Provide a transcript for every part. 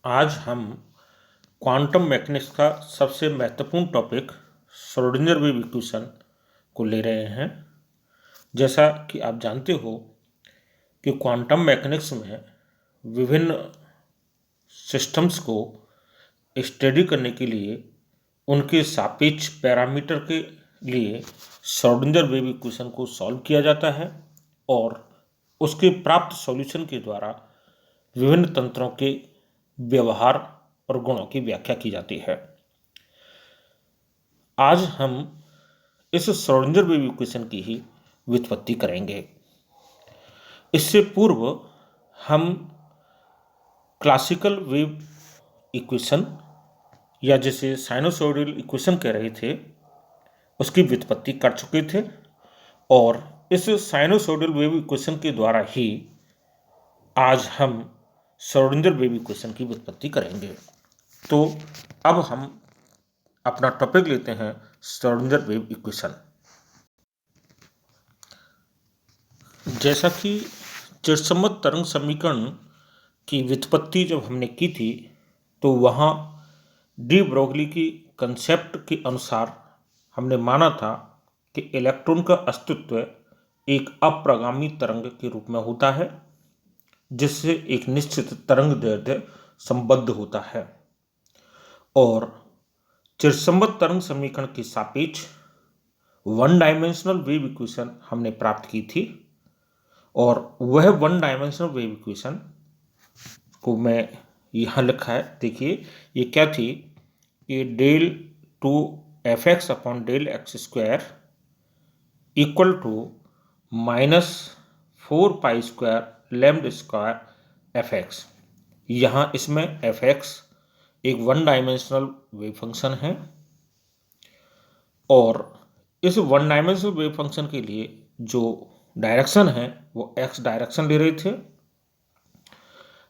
आज हम quantum mechanics का सबसे महत्वपूर्ण टॉपिक श्रोडिंगर वेव इक्वेशन को ले रहे हैं। जैसा कि आप जानते हो कि क्वांटम मैकेनिक्स में विभिन्न सिस्टम्स को स्टडी करने के लिए उनके सापेक्ष पैरामीटर के लिए श्रोडिंगर वेव इक्वेशन को सॉल्व किया जाता है और उसके प्राप्त सॉल्यूशन के द्वारा विभिन्न तंत्रों के व्यवहार और गुणों की व्याख्या की जाती है। आज हम इस श्रोडिंगर वेव इक्वेशन की ही व्युत्पत्ति करेंगे। इससे पूर्व हम क्लासिकल वेव इक्वेशन या जिसे साइनोसॉइडल इक्वेशन कह रहे थे उसकी व्युत्पत्ति कर चुके थे और इस साइनोसॉइडल वेव इक्वेशन के द्वारा ही आज हम श्रोडिंगर वेव इक्वेशन की व्युत्पत्ति करेंगे। तो अब हम अपना टॉपिक लेते हैं श्रोडिंगर वेव इक्वेशन। जैसा कि चिरसम्मत तरंग समीकरण की व्युत्पत्ति जब हमने की थी तो वहाँ डी ब्रोगली की कंसेप्ट के अनुसार हमने माना था कि इलेक्ट्रॉन का अस्तित्व एक अप्रगामी तरंग के रूप में होता है जिससे एक निश्चित तरंग दैर्ध्य संबद्ध होता है और चिरसम्मत तरंग समीकरण के सापेक्ष वन डायमेंशनल वेव इक्वेशन हमने प्राप्त की थी और वह वन डायमेंशनल वेव इक्वेशन को मैं यहाँ लिखा है। देखिए ये क्या थी कि del two F X upon del x square equal to -4 pi square lambda square F X. यहाँ इसमें एफ एक्स एक वन डायमेंशनल वेव फंक्शन है और इस वन डायमेंशनल वेव फंक्शन के लिए जो डायरेक्शन है वो एक्स डायरेक्शन ले रहे थे।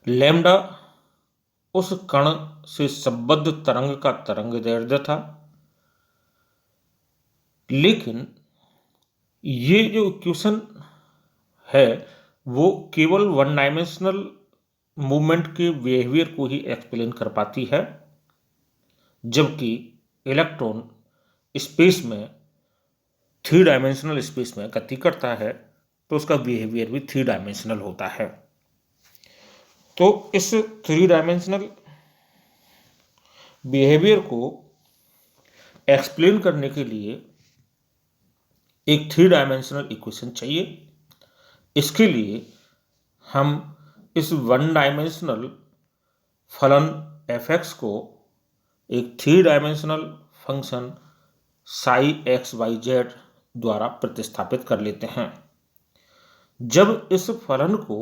लैम्डा उस कण से संबद्ध तरंग का तरंग दैर्ध्य था, लेकिन ये जो इक्वेशन है वो केवल वन डायमेंशनल मूवमेंट के बिहेवियर को ही एक्सप्लेन कर पाती है, जबकि इलेक्ट्रॉन स्पेस में थ्री डायमेंशनल स्पेस में गति करता है तो उसका बिहेवियर भी थ्री डायमेंशनल होता है। तो इस थ्री डायमेंशनल बिहेवियर को एक्सप्लेन करने के लिए एक थ्री डायमेंशनल इक्वेशन चाहिए। इसके लिए हम इस वन डायमेंशनल फलन एफ एक्स को एक three dimensional function psi X Y Z द्वारा प्रतिस्थापित कर लेते हैं। जब इस फलन को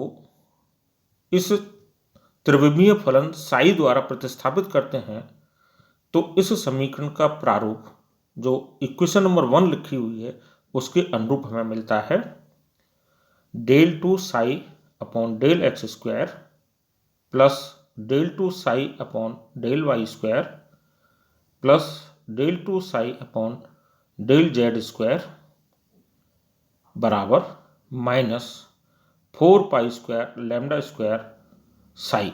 इस त्रिविमीय फलन साई द्वारा प्रतिस्थापित करते हैं तो इस समीकरण का प्रारूप जो इक्वेशन नंबर 1 लिखी हुई है उसके अनुरूप हमें मिलता है। Del two psi upon del x square plus del two psi upon del Y square plus del two psi upon del Z square बराबर -4 pi square lambda square psi.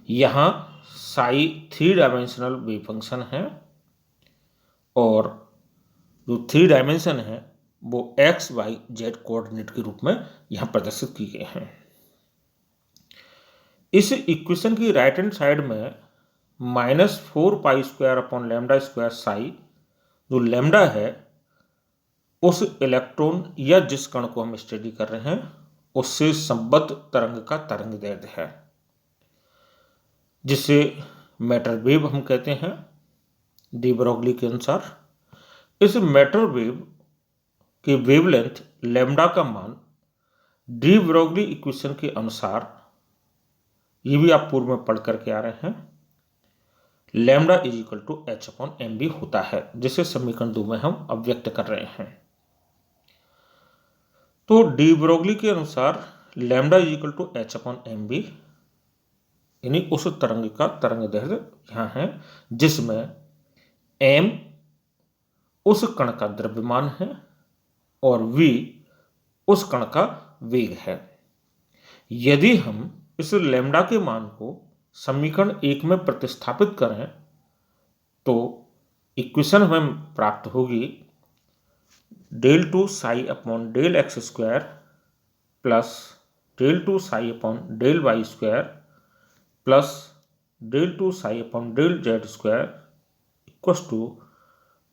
यहाँ psi three dimensional wave function है और जो three dimension है वो x Y Z coordinate के रूप में यहाँ प्रदर्शित की गए हैं। इस इक्वेशन की राइट हैंड साइड में -4 pi square upon lambda square Sai, जो लैम्डा है उस इलेक्ट्रॉन या जिस कण को हम स्टडी कर रहे हैं उससे संबद्ध तरंग का तरंग दैर्ध्य है, जिसे मैटर वेव हम कहते हैं डी ब्रोगली के अनुसार। इस मैटर वेव के वेवलेंथ लैम्डा का मान डी ब्रोगली इक्वेशन के अनुसार, ये भी आप पूर्व में पढ़ करके आ रहे हैं, lambda is equal to H upon M B होता है, जिसे समीकरण 2 में हम अब व्यक्त कर रहे हैं। तो डी ब्रोगली के अनुसार lambda is equal to H upon M B, यानी उस तरंग का तरंग दैर्ध्य यहाँ है जिसमें m उस कण का द्रव्यमान है और v उस कण का वेग है। यदि हम इस लैम्डा के मान को समीकरण 1 में प्रतिस्थापित करें तो इक्वेशन हमें प्राप्त होगी del two psi upon del x square plus del two psi upon del Y square plus del two psi upon del Z square equals to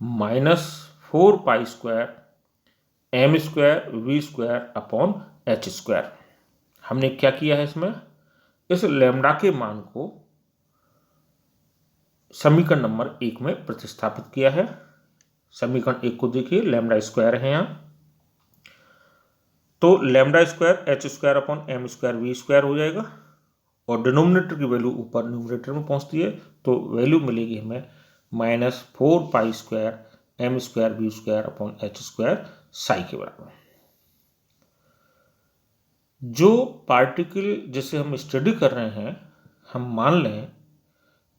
-4 pi square M square V square upon H square. हमने क्या किया है, इसमें इस lambda के मान को समीकरण नंबर 1 में प्रतिस्थापित किया है। समीकरण 1 को देखिए, लैम्डा स्क्वायर है यहाँ, तो lambda square H square upon M square V square हो जाएगा और डिनोमिनेटर की वैल्यू ऊपर न्यूमरेटर में पहुंचती है तो वैल्यू मिलेगी हमें -4 pi square M square V square upon H square psi के बराबर। जो पार्टिकल जिसे हम स्टडी कर रहे हैं, हम मान लें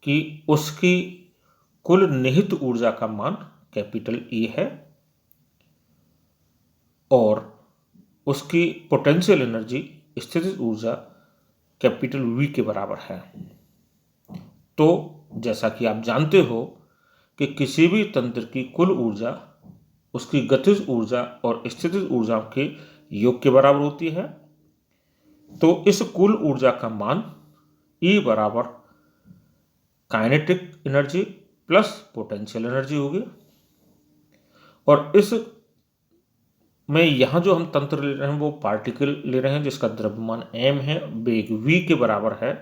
कि उसकी कुल निहित ऊर्जा का मान कैपिटल E है और उसकी पोटेंशियल एनर्जी स्थितिज ऊर्जा कैपिटल V के बराबर है। तो जैसा कि आप जानते हो कि किसी भी तंत्र की कुल ऊर्जा उसकी गतिज ऊर्जा और स्थितिज ऊर्जा के योग के बराबर होती है। तो इस कुल ऊर्जा का मान E बराबर kinetic energy plus potential energy होगी और इस में यहाँ जो हम तंत्र ले रहे हैं वो पार्टिकल ले रहे हैं जिसका द्रव्यमान m है, वेग v के बराबर है,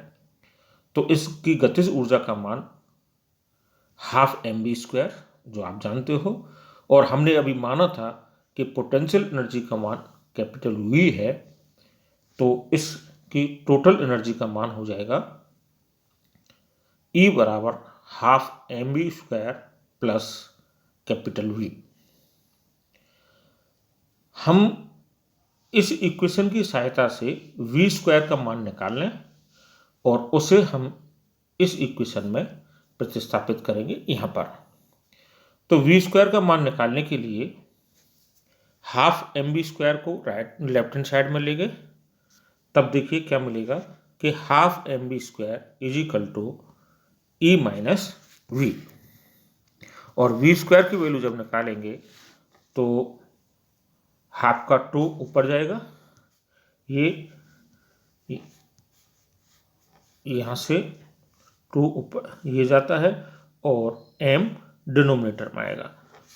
तो इसकी गतिज ऊर्जा का मान 12 mv स्क्वायर जो आप जानते हो, और हमने अभी माना था कि पोटेंशियल एनर्जी का मान कैपिटल V है, तो इसकी टोटल एनर्जी का मान हो जाएगा E बराबर 12 mv square plus capital V। हम इस इक्वेशन की सहायता से V स्क्वायर का मान निकाल लें और उसे हम इस इक्वेशन में प्रतिस्थापित करेंगे यहाँ पर। तो V स्क्वायर का मान निकालने के लिए 12 mv स्क्वायर को लेफ्ट हैंड साइड में लेंगे, तब देखिए क्या मिलेगा कि 12 mv square is equal to E minus V, और V स्क्वायर की वैल्यू जब निकालेंगे तो हाफ का 2 ऊपर जाएगा, ये यहाँ से 2 ऊपर ये जाता है और m डिनोमिनेटर में आएगा।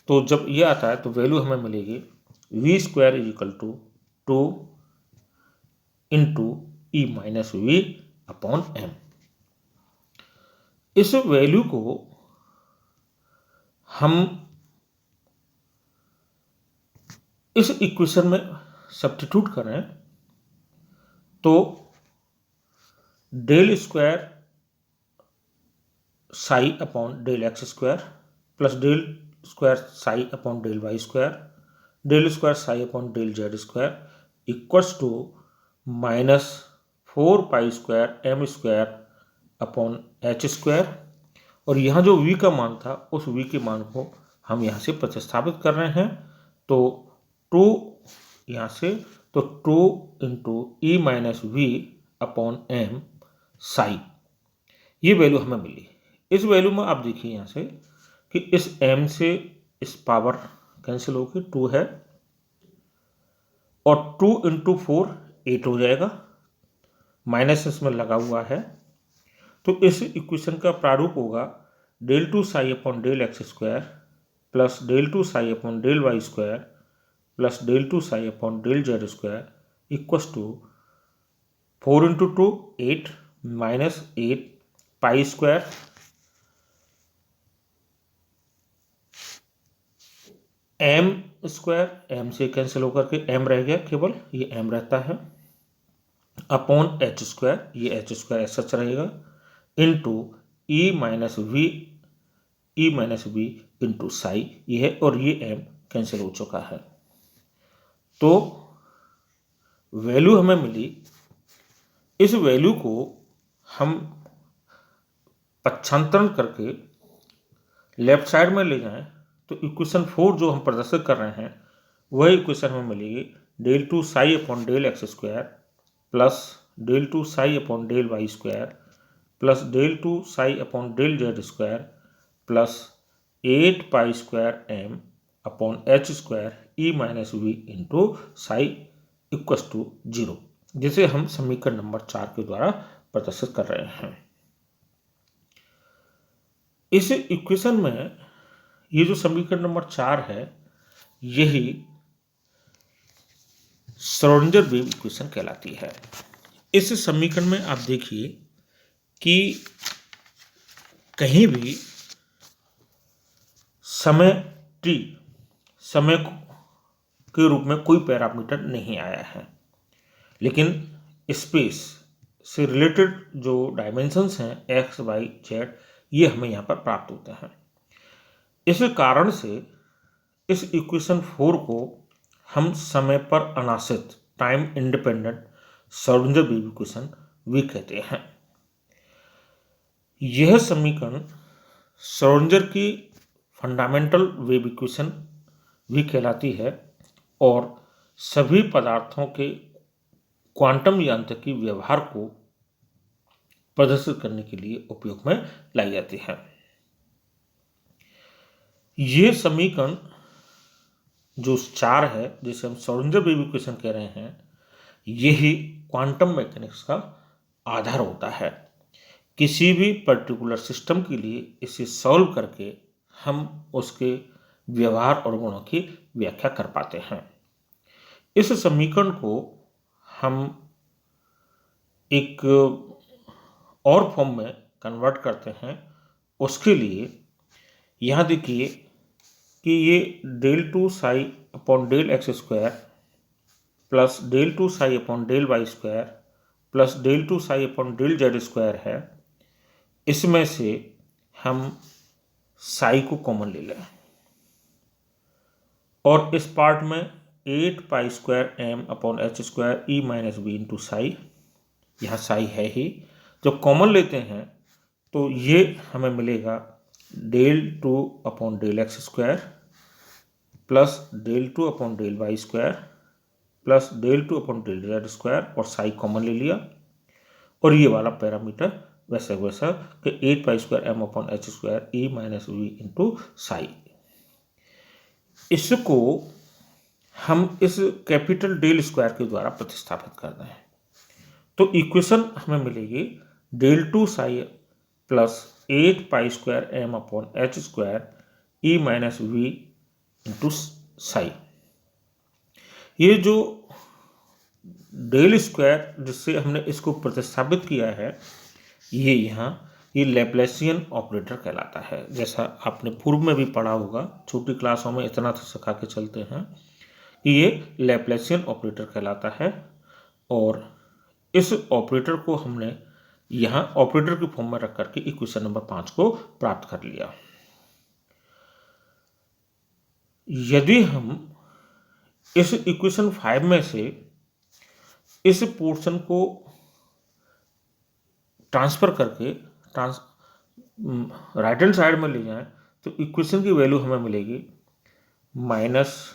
तो जब ये आता है तो वैल्यू हमें मिलेगी V square is equal to 2 into E minus V upon m। इस वैल्यू को हम इस इक्वेशन में सब्स्टिट्यूट करें तो del square psi upon del x square plus del square psi upon del Y square del square psi upon del Z square equals to -4 pi square M square upon H square, और यहाँ जो v का मान था उस v के मान को हम यहाँ से प्रतिस्थापित कर रहे हैं, तो 2 यहाँ से, तो 2 into E minus V upon m Sai, ये वैल्यू हमें मिली। इस वैल्यू में आप देखिए यहाँ से कि इस m से इस पावर कैंसिल होकर 2 है और 2 इंटू 4 8 हो जाएगा, माइनस इसमें लगा हुआ है। तो इस इक्वेशन का प्रारूप होगा del two psi upon del x square plus del two psi upon del Y square plus del two psi upon del Z square equals to 4 into 2 8 minus 8 pi square M square, M से cancel होकर के M रह गया, केवल ये M रहता है, upon H square, ये एच स्क्वायर सच रहेगा, into E minus V into psi, ये है, और ये एम कैंसिल हो चुका है। तो वैल्यू हमें मिली। इस वैल्यू को हम पक्षांतरण करके लेफ्ट साइड में ले जाएं तो इक्वेशन 4 जो हम प्रदर्शित कर रहे हैं वह इक्वेशन हमें मिलेगी del two psi upon del x square plus del two psi upon del Y square plus del two psi upon del Z square plus 8 pi square M upon H square E minus V into psi equals to 0, जिसे हम समीकरण number 4 के द्वारा प्रदर्शित कर रहे हैं। इस इक्वेशन में ये जो समीकरण नंबर 4 है, यही श्रोडिंगर वेव इक्वेशन कहलाती है। इस समीकरण में आप देखिए कि कहीं भी समय t समय के रूप में कोई पैरामीटर नहीं आया है, लेकिन स्पेस से रिलेटेड जो डायमेंशंस हैं x, y, z, ये हमें यहाँ पर प्राप्त होते हैं। इस कारण से इस इक्वेशन 4 को हम समय पर अनाश्रित time independent Schrodinger wave equation भी कहते हैं। यह समीकरण श्रोडिंगर की फंडामेंटल वेव इक्वेशन भी कहलाती है और सभी पदार्थों के क्वांटम यांत्रिकी व्यवहार को प्रदर्शित करने के लिए उपयोग में लाई जाती है। ये समीकरण जो 4 है, जिसे हम श्रोडिंगर वेव इक्वेशन कह रहे हैं, यही क्वांटम मैकेनिक्स का आधार होता है। किसी भी पर्टिकुलर सिस्टम के लिए इसे सॉल्व करके हम उसके व्यवहार और गुणों की व्याख्या कर पाते हैं। इस समीकरण को हम एक और फॉर्म में कन्वर्ट करते हैं। उसके लिए यहाँ देखिए कि ये del two psi upon del x square plus del two psi upon del Y square plus del two psi upon del Z square है। इसमें से हम साई को कॉमन ले लें और इस पार्ट में 8 pi square M upon H square E minus B into psi, यहाँ साई है ही, जब कॉमन लेते हैं तो ये हमें मिलेगा del two upon del x square plus del two upon del Y square plus del two upon del Z square, और साई कॉमन ले लिया और ये वाला पैरामीटर वैसे वैसा कि 8 pi square M upon H square E minus V into psi. इसको हम इस कैपिटल डेल स्क्वायर के द्वारा प्रतिस्थापित कर दें तो इक्वेशन हमें मिलेगी del two psi plus 8 pi square M upon H square E minus V into psi. ये जो डेल स्क्वायर जिससे हमने इसको प्रतिस्थापित किया है, ये यहाँ ये लैप्लासियन ऑपरेटर कहलाता है। जैसा आपने पूर्व में भी पढ़ा होगा, छोटी क्लासों में इतना तो सिखा के चलते हैं कि ये लैप्लासियन ऑपरेटर कहलाता है। और इस ऑपरेटर को हमने यहाँ ऑपरेटर की फॉर्म में रख करके इक्वेशन नंबर 5 को प्राप्त कर लिया। यदि हम इस इक्वेशन 5 में से इस पोर्शन को ट्रांसफर करके राइट हैंड साइड में ले जाएं तो इक्वेशन की वैल्यू हमें मिलेगी minus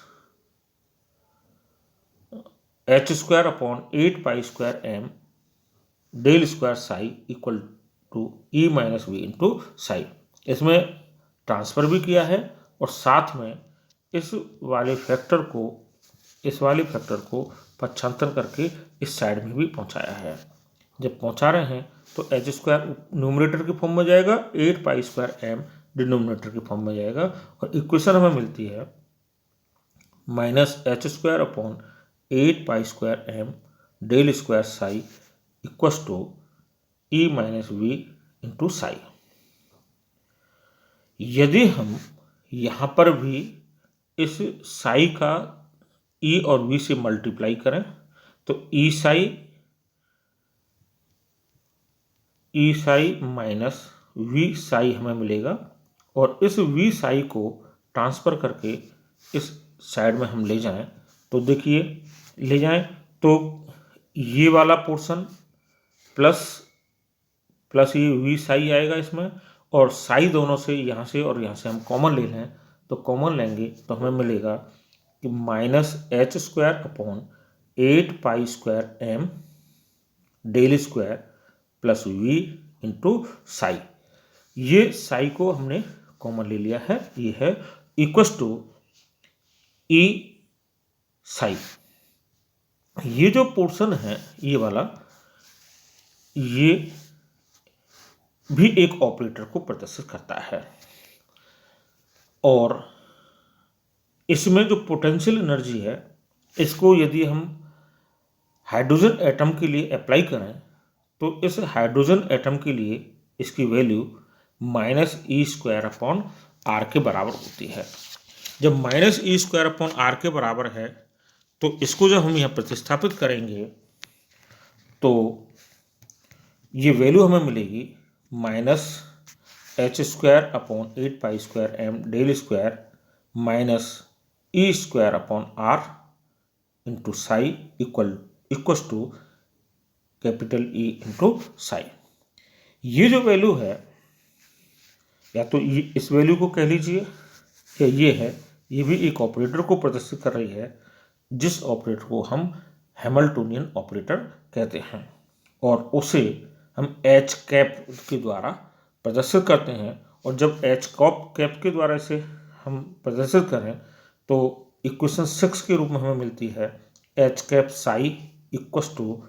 H square upon 8 pi square M del square psi equal to E minus V into psi. इसमें ट्रांसफर भी किया है और साथ में इस वाले फैक्टर को पक्षांतर करके इस साइड में भी पहुंचाया है। जब पहुंचा रहे हैं तो एच स्क्वायर न्यूमरेटर की फॉर्म में जाएगा, 8 पाई स्क्वायर एम डिनोमिनेटर की फॉर्म में जाएगा और इक्वेशन हमें मिलती है minus H square upon 8 pi square M del square psi equals to E minus V into psi. यदि हम यहाँ पर भी इस साई का ई और वी से मल्टीप्लाई करें तो ई साई माइनस वी साई हमें मिलेगा और इस वी साई को ट्रांसफ़र करके इस साइड में हम ले जाएं तो देखिए ले जाएं तो ये वाला पोर्शन प्लस ये वी साई आएगा इसमें, और साई दोनों से यहाँ से और यहाँ से हम कॉमन ले लें तो कॉमन लेंगे तो हमें मिलेगा कि minus H square upon 8 pi square M del square plus V into psi. ये साई को हमने कॉमन ले लिया है, ये है इक्वस टू ई साई। ये जो पोर्शन है ये वाला, ये भी एक ऑपरेटर को प्रदर्शित करता है। और इसमें जो पोटेंशियल एनर्जी है, इसको यदि हम हाइड्रोजन एटम के लिए अप्लाई करें तो इस हाइड्रोजन एटम के लिए इसकी वैल्यू -e² के बराबर होती है। जब -e² के बराबर है तो इसको जब हम यहाँ प्रतिस्थापित करेंगे तो ये वैल्यू हमें मिलेगी -h²/8π² m² -e² into psi equals to capital E into psi. ये जो वैल्यू है, या तो ये इस वैल्यू को कह लीजिए या ये है, ये भी एक ऑपरेटर को प्रदर्शित कर रही है, जिस ऑपरेटर को हम हैमिल्टोनियन ऑपरेटर कहते हैं, और उसे हम H कैप के द्वारा प्रदर्शित करते हैं। और जब H कैप के द्वारा इसे हम प्रदर्शित करें तो इक्वेशन 6 के रूप में हमें मिलती है H cap psi equals to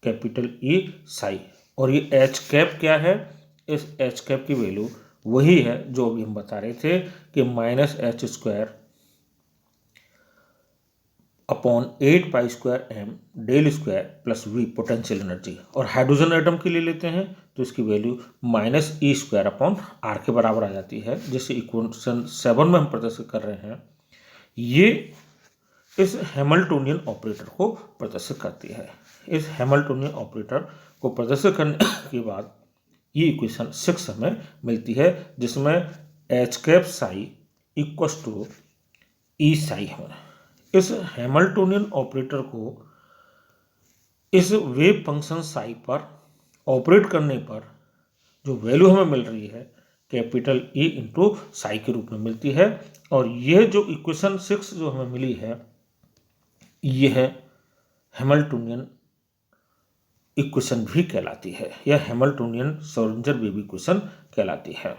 capital E psi. और ये H कैप क्या है? इस H कैप की वैल्यू वही है जो अभी हम बता रहे थे कि -h²/8π² m² + v potential energy. और हाइड्रोजन एटम के लिए लेते हैं तो इसकी वैल्यू -e² के बराबर आ जाती है, जिसे इक्वेशन 7 में हम प्रदर्शित कर रहे हैं। ये इस हैमिल्टोनियन ऑपरेटर को प्रदर्शित करती है। इस हैमिल्टोनियन ऑपरेटर को प्रदर्शित करने के बाद ये इक्वेशन 6 हमें मिलती है, जिसमें H cap psi equals to E psi है। इस हैमिल्टोनियन ऑपरेटर को इस वेव फंक्शन साई पर ऑपरेट करने पर जो वैल्यू हमें मिल रही है कैपिटल E इंटू साई के रूप में मिलती है। और यह जो इक्वेशन 6 जो हमें मिली है, यह है हैमिल्टोनियन इक्वेशन भी कहलाती है, या हैमिल्टोनियन श्रोडिंगर वेव इक्वेशन कहलाती है।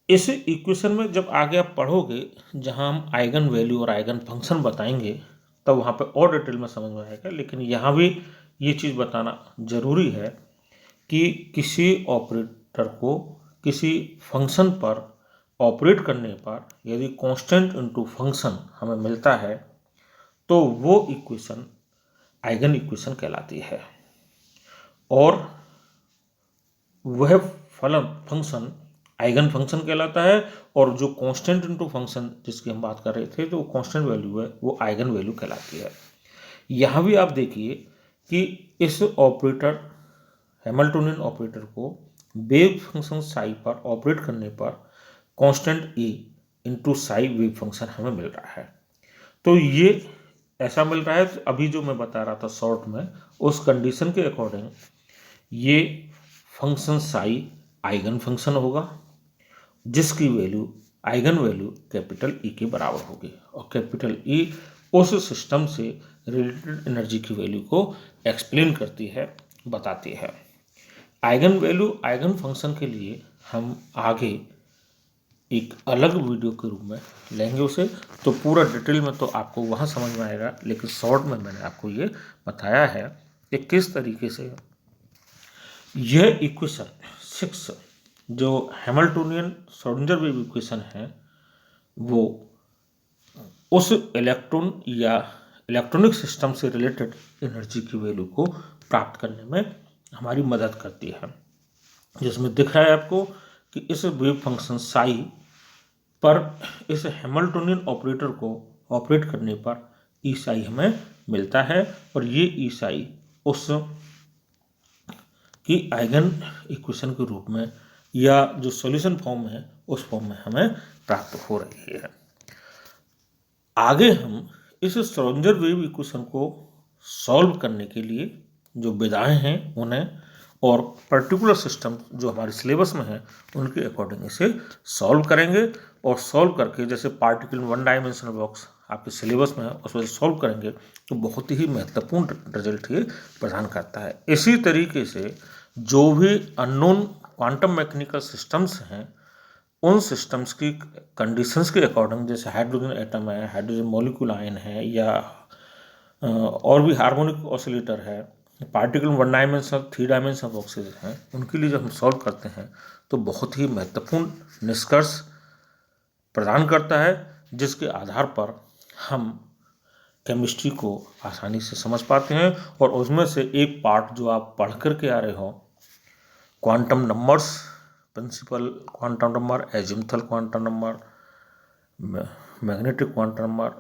इस इक्वेशन में जब आगे आप पढ़ोगे, जहां हम आइगन वैल्यू और आइगन फंक्शन बताएंगे, तब वहां पे और डिटेल में समझ में आएगा। लेकिन यहाँ भी ये चीज़ बताना जरूरी है कि किसी ऑपरेटर को किसी फंक्शन पर ऑपरेट करने पर यदि कांस्टेंट इनटू फंक्शन हमें मिलता है तो वो इक्वेशन आइगन इक्वेशन कहलाती है, और वह फंक्शन आइगन फंक्शन कहलाता है। और जो कांस्टेंट इनटू फंक्शन जिसकी हम बात कर रहे थे, तो कांस्टेंट वैल्यू है, वो आइगन वैल्यू कहलाती है। यहाँ भी आप देखिए कि इस ऑपरेटर हैमिल्टोनियन ऑपरेटर को वेव फंक्शन साई पर ऑपरेट करने पर constant E into Sai wave function हमें मिल रहा है। तो ये ऐसा मिल रहा है, अभी जो मैं बता रहा था शॉर्ट में, उस कंडीशन के अकॉर्डिंग ये फंक्शन साई आइगन फंक्शन होगा, जिसकी value eigen value capital E के बराबर होगी। और कैपिटल E उस सिस्टम से रिलेटेड एनर्जी की वैल्यू को एक्सप्लेन करती है, बताती है। आइगन वैल्यू आइगन फंक्शन के लिए हम आगे एक अलग वीडियो के रूप में लेंगे उसे, तो पूरा डिटेल में तो आपको वहाँ समझ में आएगा, लेकिन शॉर्ट में मैंने आपको ये बताया है कि किस तरीके से यह इक्वेशन 6 जो हैमिल्टोनियन श्रोडिंगर वेव इक्वेशन है, वो उस इलेक्ट्रॉन या इलेक्ट्रॉनिक सिस्टम से रिलेटेड एनर्जी की वैल्यू को प्राप्त करने में हमारी मदद करती है। जिसमें दिख रहा है आपको कि इस वेव फंक्शन साई पर इस हैमिल्टोनियन ऑपरेटर को ऑपरेट करने पर E साई हमें मिलता है, और ये E साई उस की आइगन इक्वेशन के रूप में या जो सॉल्यूशन फॉर्म है उस फॉर्म में हमें प्राप्त हो रही है। आगे हम इस श्रोडिंगर वेव इक्वेशन को सॉल्व करने के लिए जो विधाएं हैं उन्हें, और पर्टिकुलर सिस्टम जो हमारे सिलेबस में है उनके अकॉर्डिंग इसे सॉल्व करेंगे। और सॉल्व करके, जैसे पार्टिकल वन डायमेंशनल बॉक्स आपके सिलेबस में है, उस वजह सॉल्व करेंगे तो बहुत ही महत्वपूर्ण रिजल्ट ये प्रदान करता है। इसी तरीके से जो भी अननोन क्वांटम मैकेनिकल सिस्टम्स हैं, उन सिस्टम्स की कंडीशंस के अकॉर्डिंग, जैसे हाइड्रोजन एटम है, हाइड्रोजन मॉलिक्यूल आयन है, या और भी हार्मोनिक ऑसिलेटर है, पार्टिकल 1 डायमेंशनल 3 डायमेंशनल बॉक्सेज हैं, उनके लिए जब हम सॉल्व करते हैं तो बहुत ही महत्वपूर्ण निष्कर्ष प्रदान करता है, जिसके आधार पर हम केमिस्ट्री को आसानी से समझ पाते हैं। और उसमें से एक पार्ट जो आप पढ़ करके आ रहे हो, quantum numbers, principal quantum number, azimuthal quantum number, magnetic quantum number,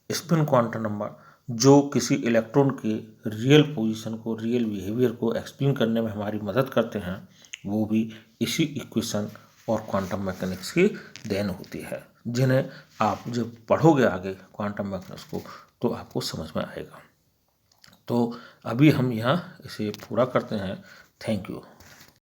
spin quantum number, जो किसी इलेक्ट्रॉन के रियल पोजीशन को, रियल बिहेवियर को एक्सप्लेन करने में हमारी मदद करते हैं, वो भी इसी इक्वेशन और क्वांटम मैकेनिक्स की देन होती है, जिन्हें आप जब पढ़ोगे आगे क्वांटम मैकेनिक्स को तो आपको समझ में आएगा। तो अभी हम यहाँ इसे पूरा करते हैं। Thank you.